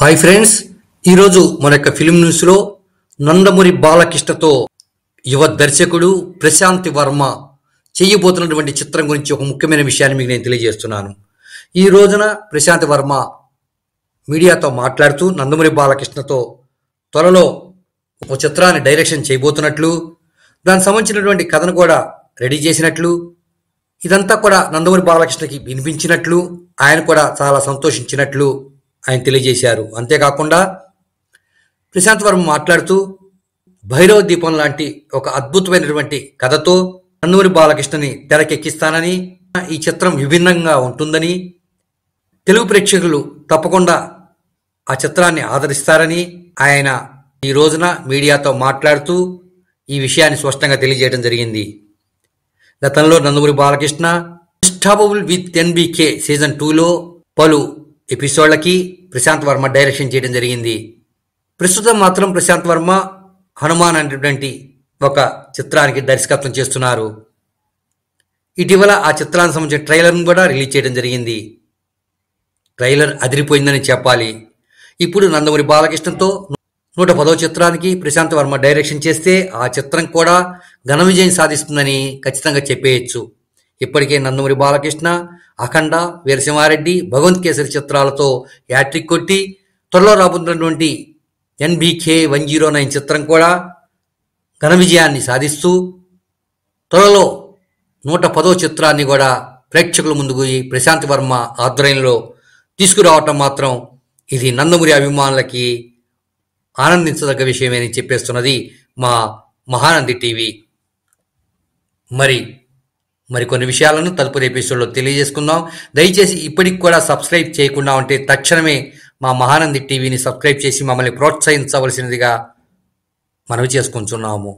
Hi friends, ఈరోజు మన యొక్క ఫిలిం న్యూస్లో నందమూరి బాలకృష్ణతో యువ దర్శకుడు ప్రశాంత్ వర్మ చేయబోతున్నటువంటి చిత్రం గురించి ఒక ముఖ్యమైన విషయాన్ని మీకు నేను తెలియజేస్తున్నాను. ఈ రోజున ప్రశాంత్ వర్మ మీడియాతో మాట్లాడుతూ నందమూరి బాలకృష్ణతో త్వరలో ఒక చిత్రాన్ని డైరెక్షన్ చేయబోతున్నట్లు, దానికి సంబంధించినటువంటి కథను కూడా రెడీ చేసినట్లు, ఇదంతా కూడా నందమూరి బాలకృష్ణకి వినిపించినట్లు, ఆయన కూడా చాలా సంతోషించినట్లు ఆయన తెలియజేశారు. అంతేకాకుండా ప్రశాంత్ వర్మ మాట్లాడుతూ భైరవ దీపం లాంటి ఒక అద్భుతమైనటువంటి కథతో నందమూరి బాలకృష్ణని తెరకెక్కిస్తానని, ఈ చిత్రం విభిన్నంగా ఉంటుందని, తెలుగు ప్రేక్షకులు తప్పకుండా ఆ చిత్రాన్ని ఆదరిస్తారని ఆయన ఈ రోజున మీడియాతో మాట్లాడుతూ ఈ విషయాన్ని స్పష్టంగా తెలియజేయడం జరిగింది. గతంలో Nandamuri Balakrishna unstoppable with NBK season 2లో పలు ఎపిసోడ్లకి ప్రశాంత్ వర్మ డైరెక్షన్ చేయడం జరిగింది. ప్రస్తుతం మాత్రం ప్రశాంత్ వర్మ హనుమాన్ అనేటువంటి ఒక చిత్రానికి దర్శకత్వం చేస్తున్నారు. ఇటీవల ఆ చిత్రానికి సంబంధించిన ట్రైలర్ను కూడా రిలీజ్ చేయడం జరిగింది. ట్రైలర్ అదిరిపోయిందని చెప్పాలి. ఇప్పుడు నందమూరి బాలకృష్ణతో 110వ చిత్రానికి ప్రశాంత్ వర్మ డైరెక్షన్ చేస్తే ఆ చిత్రం కూడా ఘన విజయం సాధిస్తుందని ఖచ్చితంగా చెప్పేయచ్చు. ఇప్పటికే నందమూరి బాలకృష్ణ అఖండ, వీరసింహారెడ్డి, భగవంత్ కేసరి చిత్రాలతో యాట్రిక్ కొట్టి త్వరలో రాబోతున్నటువంటి NBK 109 చిత్రం కూడా ఘన విజయాన్ని సాధిస్తూ త్వరలో 110వ చిత్రాన్ని కూడా ప్రేక్షకుల ముందుకు ప్రశాంత్ వర్మ ఆధ్వర్యంలో తీసుకురావటం మాత్రం ఇది నందమూరి అభిమానులకి ఆనందించదగ్గ విషయమని చెప్పేస్తున్నది మా మహానంది టీవీ. మరికొన్ని విషయాలను తదుపరి ఎపిసోడ్లో తెలియజేసుకుందాం. దయచేసి ఇప్పటికి కూడా సబ్స్క్రైబ్ చేయకుండా ఉంటే తక్షణమే మా మహానంది టీవీని సబ్స్క్రైబ్ చేసి మమ్మల్ని ప్రోత్సహించవలసినదిగా మనవి చేసుకుంటున్నాము.